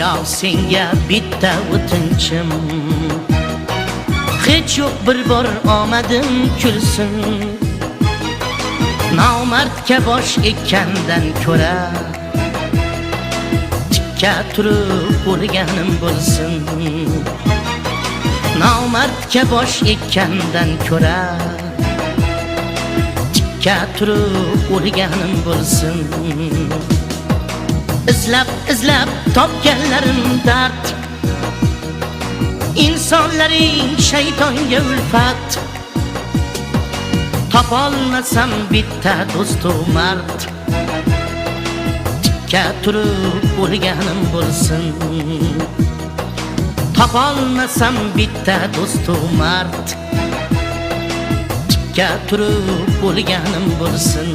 yo'q senga bitta o'tinchim, hech yo'q bir bor omadim kulsin. Nomardga bosh ekkandan ko'ra tikka turib o'lganim bo'lsin. Nomardga bosh ekkandan ko'ra tikka turib o'lganim bo'lsin. Izlab topganlarim dard, insonlaring shaytonga ulfat. Topolmasam bitta do'stu mard, tikka turib o'lganim bo'lsin. Topolmasam bitta do'stu mard, tikka turib o'lganim bo'lsin.